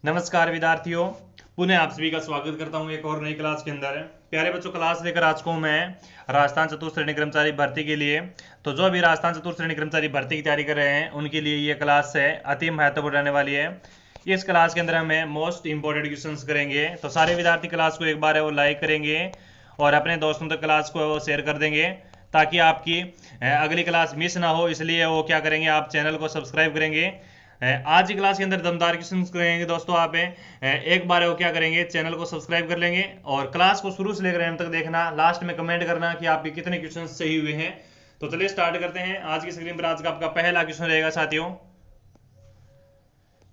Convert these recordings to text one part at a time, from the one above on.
नमस्कार विद्यार्थियों, पुनः आप सभी का स्वागत करता हूं एक और नई क्लास के अंदर। प्यारे बच्चों, क्लास लेकर आज को मैं राजस्थान चतुर्थ श्रेणी कर्मचारी भर्ती के लिए, तो जो अभी राजस्थान चतुर्थ श्रेणी कर्मचारी भर्ती की तैयारी कर रहे हैं उनके लिए ये क्लास है अति महत्वपूर्ण रहने वाली है। इस क्लास के अंदर हमें मोस्ट इंपॉर्टेंट क्वेश्चंस करेंगे, तो सारे विद्यार्थी क्लास को एक बार है वो लाइक करेंगे और अपने दोस्तों तक क्लास को वो शेयर कर देंगे ताकि आपकी अगली क्लास मिस ना हो। इसलिए वो क्या करेंगे, आप चैनल को सब्सक्राइब करेंगे। आज की क्लास के अंदर दमदार क्वेश्चन करेंगे दोस्तों। आप एक बार वो क्या करेंगे, चैनल को सब्सक्राइब कर लेंगे और क्लास को शुरू से लेकर एंड तक देखना। लास्ट में कमेंट करना कि आपके कितने क्वेश्चन सही हुए हैं। तो चलिए स्टार्ट करते हैं। आज की स्क्रीन पर आज का आपका पहला क्वेश्चन रहेगा साथियों।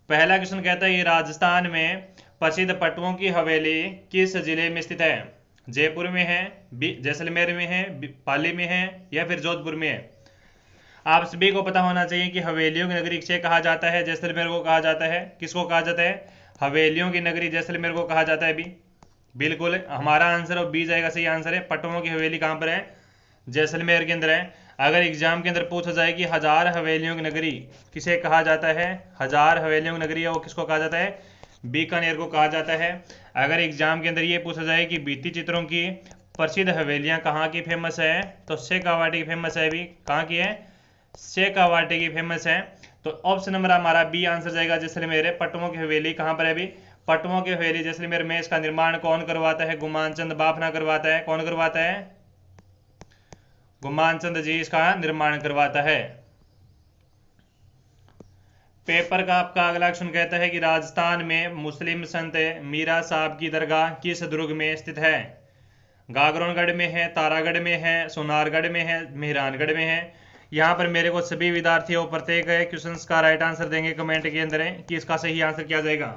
पहला क्वेश्चन कहता है ये राजस्थान में प्रसिद्ध पट्टुओं की हवेली किस जिले में स्थित है? जयपुर में है, जैसलमेर में है, पाली में है या फिर जोधपुर में है? आप सभी को पता होना चाहिए कि हवेलियों की नगरी किसे कहा जाता है। जैसलमेर को कहा जाता है। किसको कहा जाता है? हवेलियों की नगरी जैसलमेर को कहा जाता है। भी बिल्कुल हमारा आंसर और बी जाएगा, सही आंसर है। पट्टुओं की हवेली कहाँ पर है? जैसलमेर के अंदर है। अगर एग्जाम के अंदर पूछा जाए कि हजार हवेलियों की नगरी किसे कहा जाता है, हजार हवेलियों की नगरी है वो किसको कहा जाता है? बीकानेर को कहा जाता है। अगर एग्जाम के अंदर ये पूछा जाए कि भित्ति चित्रों की प्रसिद्ध हवेलियां कहाँ की फेमस है, तो शेखावाटी की फेमस है। भी कहाँ की है? शेखावाटी की फेमस है। तो ऑप्शन नंबर हमारा बी आंसर जाएगा, जैसलमेर है। पट्टुओं की हवेली कहाँ पर है? अभी पट्टुओं की हवेली जैसलमेर में। इसका निर्माण कौन करवाता है? गुमान चंद बाफना करवाता है। कौन करवाता है? गुमान चंद जी इसका निर्माण करवाता है। पेपर का आपका अगला क्वेश्चन कहता है कि राजस्थान में मुस्लिम संत मीरा साहब की दरगाह किस दुर्ग में स्थित है? गागरोनगढ़ में है, तारागढ़ में है, सोनारगढ़ में है, मेहरानगढ़ में है। यहाँ पर मेरे को सभी विद्यार्थियों प्रत्येक क्वेश्चन का राइट आंसर देंगे कमेंट के अंदर कि इसका सही आंसर क्या जाएगा।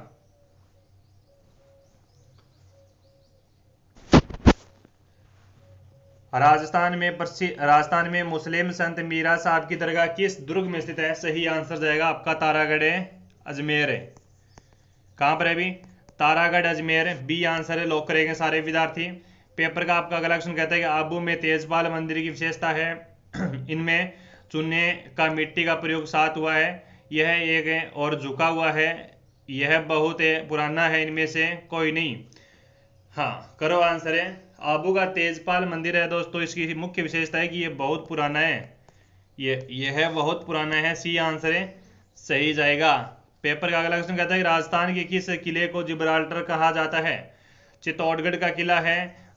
राजस्थान में मुस्लिम संत मीरा साहब की दरगाह किस दुर्ग में स्थित है? सही आंसर जाएगा आपका तारागढ़ अजमेर है। कहां पर है भी? तारागढ़ अजमेर। बी आंसर है, लॉक करेंगे सारे विद्यार्थी। पेपर का आपका अगला क्वेश्चन कहता है कि आबू में तेजपाल मंदिर की विशेषता है इनमें चूने का मिट्टी का प्रयोग साथ हुआ है, यह एक और झुका हुआ है, यह बहुत पुराना है, इनमें से कोई नहीं। हाँ, करो आंसर है। आबू का तेजपाल मंदिर है दोस्तों, इसकी मुख्य विशेषता है कि ये बहुत पुराना है। यह बहुत पुराना है। सी आंसर है, सही जाएगा। पेपर का अगला क्वेश्चन कहता है कि राजस्थान के किस किले को जिब्राल्टर कहा जाता है? चित्तौड़गढ़ का किला है,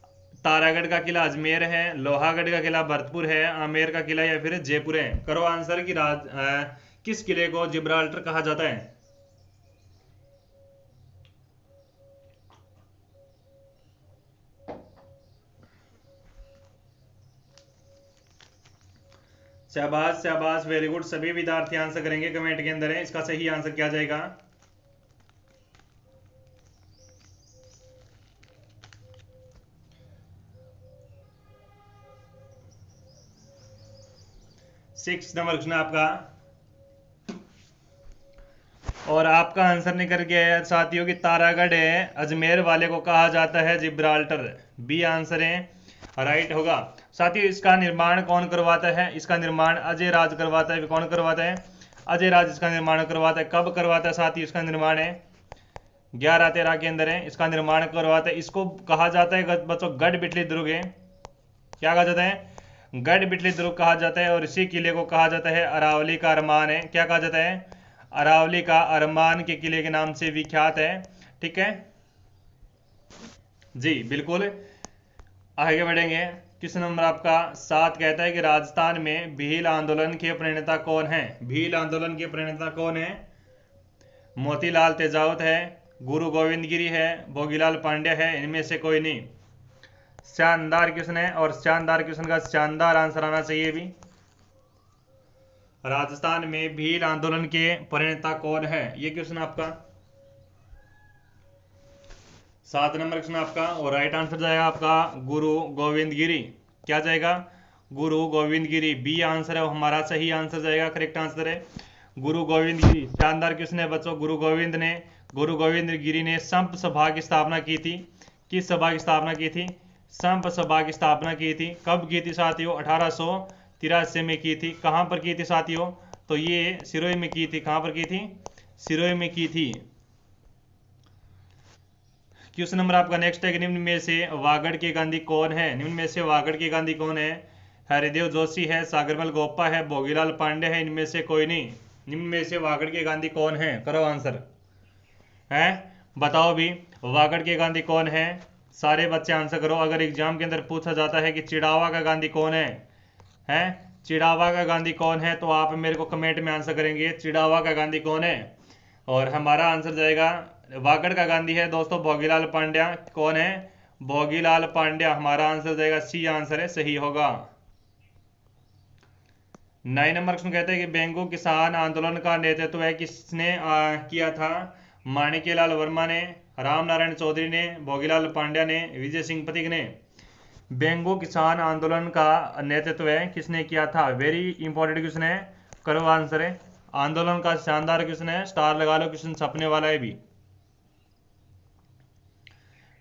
तारागढ़ का किला अजमेर है, लोहागढ़ का किला भरतपुर है, आमेर का किला या फिर जयपुर है? करो आंसर कि किस किले को जिब्राल्टर कहा जाता है? शाबाश शाबाश, वेरी गुड। सभी विद्यार्थी आंसर करेंगे कमेंट के अंदर है। इसका सही आंसर क्या जाएगा? सिक्स नंबर क्वेश्चन आपका, और आपका आंसर निकल गया है साथियों की तारागढ़ है अजमेर वाले को कहा जाता है जिब्राल्टर। बी आंसर है, राइट होगा। साथियों इसका निर्माण कौन करवाता है? इसका निर्माण अजय राज करवाता है। कौन करवाता है? अजय राज इसका निर्माण करवाता है। कब करवाता है साथियों इसका निर्माण? है 1113 के अंदर है इसका निर्माण करवाता है। इसको कहा जाता है बच्चों गढ़ बिटली दुर्ग है। क्या कहा जाता है? गढ़ बिटली दुर्ग कहा जाता है। और इसी किले को कहा जाता है अरावली का अरमान है। क्या कहा जाता है? अरावली का अरमान के किले के नाम से विख्यात है। ठीक है जी, बिल्कुल। आगे बढ़ेंगे। क्वेश्चन नंबर आपका 7 कहता है कि राजस्थान में भील आंदोलन के प्रणेता कौन है? भील आंदोलन के प्रणेता कौन है? मोतीलाल तेजावत है, गुरु गोविंद गिरी है, भोगीलाल पांड्या है, इनमें से कोई नहीं। शानदार क्वेश्चन है और शानदार क्वेश्चन का शानदार आंसर आना चाहिए भी। राजस्थान में भील आंदोलन के प्रणेता कौन है? ये क्वेश्चन आपका 7 नंबर क्वेश्चन आपका, और राइट आंसर जाएगा आपका गुरु गोविंद गिरी। क्या जाएगा? गुरु गोविंद गिरी। बी आंसर है हमारा, सही आंसर जाएगा, करेक्ट आंसर है गुरु गोविंद गिरी। शानदार क्वेश्चन है बच्चों। गुरु गोविंद गिरी ने संप सभा की स्थापना की थी। किस सभा की स्थापना की थी? संप सभा की स्थापना की थी। कब की थी साथियों? 1883 में की थी। कहां पर की थी साथियों? तो ये सिरोही में की थी। कहां पर की थी? सिरोही में की थी। क्वेश्चन नंबर आपका नेक्स्ट है कि निम्न में से वागड़ के गांधी कौन है? निम्न में से वागड़ के गांधी कौन है? हरिदेव जोशी है, सागरमल गोप्पा है, भोगीलाल पांडे है, इनमें से कोई नहीं। निम्न में से वागड़ के गांधी कौन है? करो आंसर है, बताओ भी वागड़ के गांधी कौन है? सारे बच्चे आंसर करो। अगर एग्जाम के अंदर पूछा जाता है कि चिड़ावा का गांधी कौन है, चिड़ावा का गांधी कौन है, तो आप मेरे को कमेंट में आंसर करेंगे चिड़ावा का गांधी कौन है। और हमारा आंसर जाएगा वागड़ का गांधी है दोस्तों भोगीलाल पांड्या। कौन है? भोगीलाल पांड्या। हमारा आंसर जाएगा सी आंसर है, सही होगा। 9 नंबर क्वेश्चन कहते हैं कि बेंगू किसान आंदोलन का नेतृत्व किसने किया था? माणिक्यलाल वर्मा ने, राम नारायण चौधरी ने, भोगीलाल पांड्या ने, विजय सिंह पथिक ने। बेंगू किसान आंदोलन का नेतृत्व किसने किया था? वेरी इंपॉर्टेंट क्वेश्चन है, करो आंसर है। आंदोलन का शानदार क्वेश्चन है, स्टार लगा लो, क्वेश्चन छपने वाला है भी।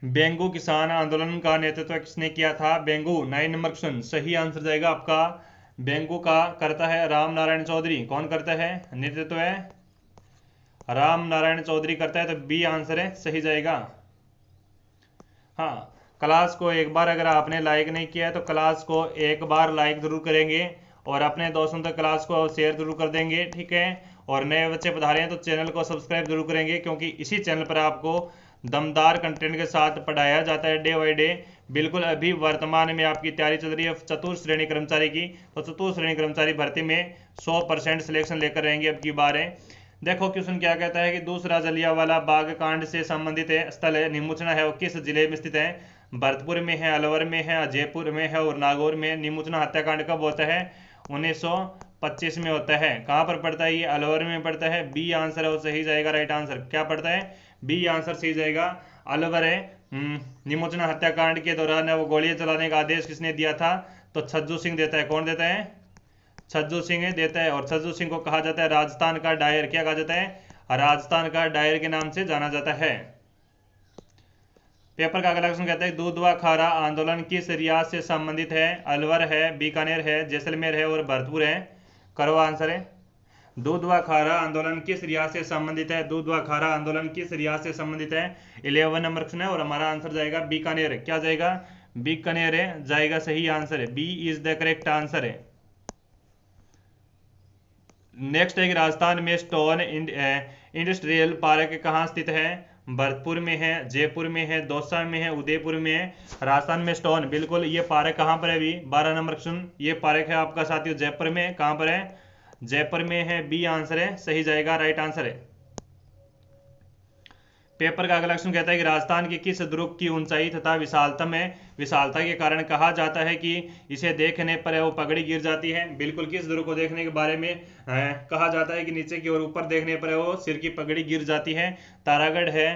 बेंगू किसान आंदोलन का नेतृत्व किसने किया था? बेंगू। 9 नंबर क्वेश्चन सही आंसर जाएगा आपका बेंगू का करता है राम नारायण चौधरी। कौन करता है? नेतृत्व है राम नारायण चौधरी करता है, तो बी आंसर है, सही जाएगा। हाँ, क्लास को एक बार अगर आपने लाइक नहीं किया है तो क्लास को एक बार लाइक जरूर करेंगे और अपने दोस्तों तक क्लास को शेयर जरूर कर देंगे, ठीक है। और नए बच्चे पधारे हैं तो चैनल को सब्सक्राइब जरूर करेंगे, क्योंकि इसी चैनल पर आपको दमदार कंटेंट के साथ पढ़ाया जाता है डे बाई डे। बिल्कुल अभी वर्तमान में आपकी तैयारी चल रही है चतुर्थ श्रेणी कर्मचारी की, तो चतुर्थ श्रेणी कर्मचारी भर्ती में 100% सिलेक्शन लेकर रहेंगे अब की बार है। देखो क्वेश्चन क्या कहता है कि दूसरा जलियांवाला बाग कांड से संबंधित स्थल निमुचना है वो किस जिले में स्थित है? भरतपुर में है, अलवर में है, जयपुर में है और नागौर में। निमुचना हत्याकांड कब होता है? 1925 में होता है। कहाँ पर पड़ता है ये? अलवर में पड़ता है। बी आंसर है वो सही जाएगा, राइट आंसर क्या पड़ता है? बी आंसर सही जाएगा, अलवर है। निमुचना हत्याकांड के दौरान वो गोलियां चलाने का आदेश किसने दिया था? तो छज्जू सिंह देता है। कौन देता है? छज्जू सिंह देता है। और छज्जू सिंह को कहा जाता है राजस्थान का डायर। क्या कहा जाता है? राजस्थान का डायर के नाम से जाना जाता है। पेपर का अगला क्वेश्चन कहता है दूधवा खारा आंदोलन किस रियासत से संबंधित है? अलवर है, बीकानेर है, जैसलमेर है और भरतपुर है। करो आंसर है। दूधवा खारा आंदोलन किस रियासत से संबंधित है? दूधवा खारा आंदोलन किस रियासत से संबंधित है? 11 नंबर क्वेश्चन है और हमारा आंसर जाएगा बीकानेर। क्या जाएगा? बीकानेर है, जाएगा सही आंसर है। B is the correct answer है। नेक्स्ट है कि राजस्थान में स्टोन इंडस्ट्रियल पार्क कहाँ स्थित है? भरतपुर में है, जयपुर में है, दौसा में है, उदयपुर में है। राजस्थान में स्टोन, बिल्कुल ये पार्क कहाँ पर है अभी? 12 नंबर क्वेश्चन, ये पार्क है आपका साथियों जयपुर में। कहाँ पर है? जयपुर में है। बी आंसर है, सही जाएगा, राइट आंसर है। पेपर का अगला क्वेश्चन कहता है कि राजस्थान के किस ध्रुव की ऊंचाई तथा विशालता के कारण कहा जाता है कि इसे देखने पर वो पगड़ी गिर जाती है? बिल्कुल, किस ध्रुव को देखने के बारे में कहा जाता है कि नीचे की ओर ऊपर देखने पर वो सिर की पगड़ी गिर जाती है? तारागढ़ है,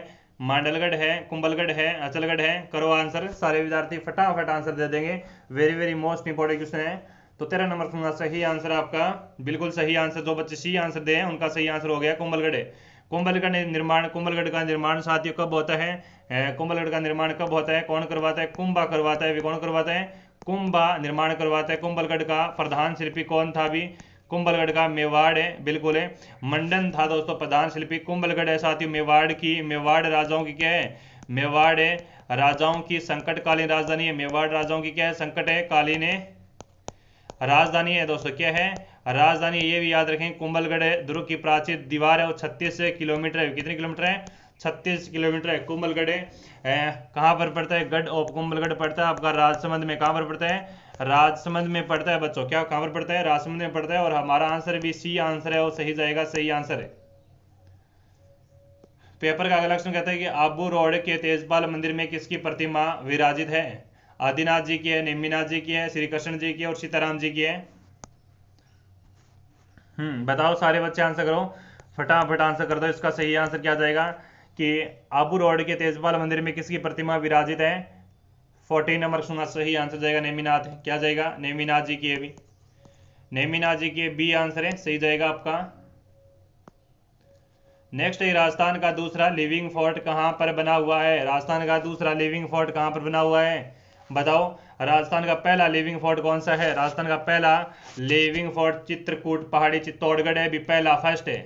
मांडलगढ़ है, कुंभलगढ़ है, अचलगढ़ है। करो आंसर। सारे विद्यार्थी फटाफट आंसर दे देंगे। Very very most important question है। तो 13 नंबर का सही आंसर आपका बिल्कुल सही आंसर। जो बच्चे सी आंसर दे उनका सही आंसर हो गया कुंभलगढ़ है। कुंभलगढ़ का निर्माण साथियों कब होता है? कुंभलगढ़ का निर्माण कब होता है? कौन करवाता है? कुंभा करवाता है। कौन करवाता है? कुंभा निर्माण करवाता है। कुंभलगढ़ का प्रधान शिल्पी कौन था? भी कुंभलगढ़ का मेवाड़ है, बिल्कुल है। मंडन था दोस्तों प्रधान शिल्पी। कुंभलगढ़ है साथियों मेवाड़ राजाओं की क्या है? मेवाड़ है राजाओं की संकटकालीन राजधानी है। मेवाड़ राजाओं की क्या है? संकट है कालीन राजधानी है दोस्तों। क्या है? राजधानी। ये भी याद रखें। कुंभलगढ़ दुर्ग की प्राचीर दीवार है वो 36 किलोमीटर है। कितने किलोमीटर है? 36 किलोमीटर है। कुंभलगढ़ कहाँ पर पड़ता है? गढ़ ऑफ कुंभलगढ़ पड़ता है आपका राजसमंद में। कहाँ पर पड़ता है? राजसमंद में पड़ता है बच्चों। क्या कहाँ पर पड़ता है? राजसमंद में पड़ता है। और हमारा आंसर भी सी आंसर है, वो सही जाएगा, सही आंसर है। पेपर का अगला क्वेश्चन कहता है कि आबू रोड के तेजपाल मंदिर में किसकी प्रतिमा विराजित है? आदिनाथ जी की है, नेमिनाथ जी की है, श्री कृष्ण जी की है और सीताराम जी की है। बताओ सारे बच्चे आंसर करो, फटाफट आंसर कर दो। इसका सही आंसर क्या जाएगा कि आबू रोड के तेजपाल मंदिर में किसकी प्रतिमा विराजित है? 14 नंबर सुना सही आंसर जाएगा नेमिनाथ। क्या जाएगा? नेमिनाथ जी की है। भी नेमिनाथ जी की बी आंसर है, सही जाएगा आपका। नेक्स्ट है राजस्थान का दूसरा लिविंग फोर्ट कहां पर बना हुआ है? राजस्थान का दूसरा लिविंग फोर्ट कहां पर बना हुआ है? बताओ। राजस्थान का पहला लिविंग फोर्ट कौन सा है? राजस्थान का पहला लिविंग फोर्ट चित्रकूट पहाड़ी चित्तौड़गढ़ है। भी पहला फर्स्ट है।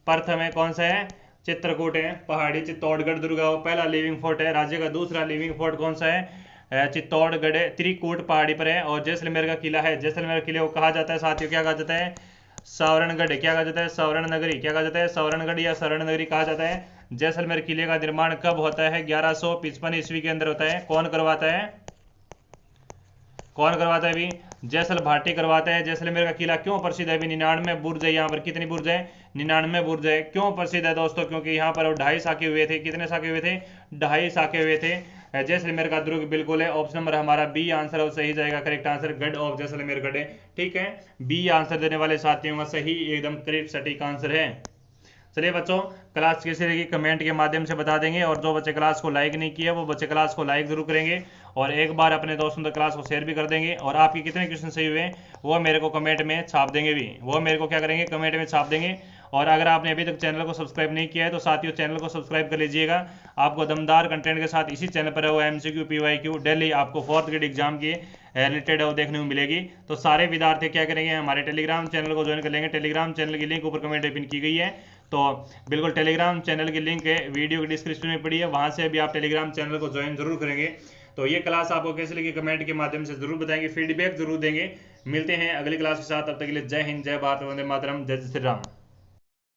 प्रथम है कौन सा है? चित्रकूट है, पहाड़ी चित्तौड़गढ़ दुर्गा वो पहला लिविंग फोर्ट है। राज्य का दूसरा लिविंग फोर्ट कौन सा है? चित्तौड़गढ़ है, त्रिकूट पहाड़ी पर है। और जैसलमेर का किला है, जैसलमेर किले को कहा जाता है साथियों, क्या कहा जाता है? सावरणगढ़। क्या कहा जाता है? सावरण नगरी। क्या कहा जाता है? सावरणगढ़ या सावरण नगरी कहा जाता है। जैसलमेर किले का निर्माण कब होता है? 1155 ईस्वी के अंदर होता है। कौन करवाता है? कौन करवाता है अभी? जैसल भाटी करवाता है। जैसलमेर का किला क्यों प्रसिद्ध है अभी? 99 बुर्ज है यहाँ पर। कितनी बुर्ज है? 99 बुर्ज है। क्यों प्रसिद्ध है दोस्तों? क्योंकि यहाँ पर 2.5 साके हुए थे। कितने साके हुए थे? 2.5 साके हुए थे। जैसलमेर का दुर्ग बिल्कुल है। ऑप्शन नंबर हमारा बी आंसर है, सही जाएगा। करेक्ट आंसर गढ़ ऑफ जैसलमेर गढ़ है। ठीक है, बी आंसर देने वाले साथियों का सही एकदम करेक्ट सटीक आंसर है। चलिए बच्चों, क्लास कैसी रहेगी कमेंट के माध्यम से बता देंगे। और जो बच्चे क्लास को लाइक नहीं किया वो बच्चे क्लास को लाइक जरूर करेंगे और एक बार अपने दोस्तों तक क्लास को शेयर भी कर देंगे। और आपके कितने क्वेश्चन सही हुए वो मेरे को कमेंट में छाप देंगे भी, वो मेरे को क्या करेंगे? कमेंट में छाप देंगे। और अगर आपने अभी तक चैनल को सब्सक्राइब नहीं किया है तो साथियों चैनल को सब्सक्राइब कर लीजिएगा। आपको दमदार कंटेंट के साथ इसी चैनल पर वो MCQ PYQ डेली आपको 4th ग्रेड एग्जाम की रिलेटेड वो देखने को मिलेगी। तो सारे विद्यार्थी क्या करेंगे? हमारे टेलीग्राम चैनल को ज्वाइन कर लेंगे। टेलीग्राम चैनल की लिंक ऊपर कमेंट में पिन की गई है, तो बिल्कुल टेलीग्राम चैनल की लिंक है वीडियो के डिस्क्रिप्शन में पड़ी है, वहां से भी आप टेलीग्राम चैनल को ज्वाइन जरूर करेंगे। तो ये क्लास आपको कैसे लगी कमेंट के माध्यम से जरूर बताएंगे, फीडबैक जरूर देंगे। मिलते हैं अगली क्लास के साथ, तब तक के लिए जय हिंद, जय भारत, वंदे मातरम, जय श्री राम।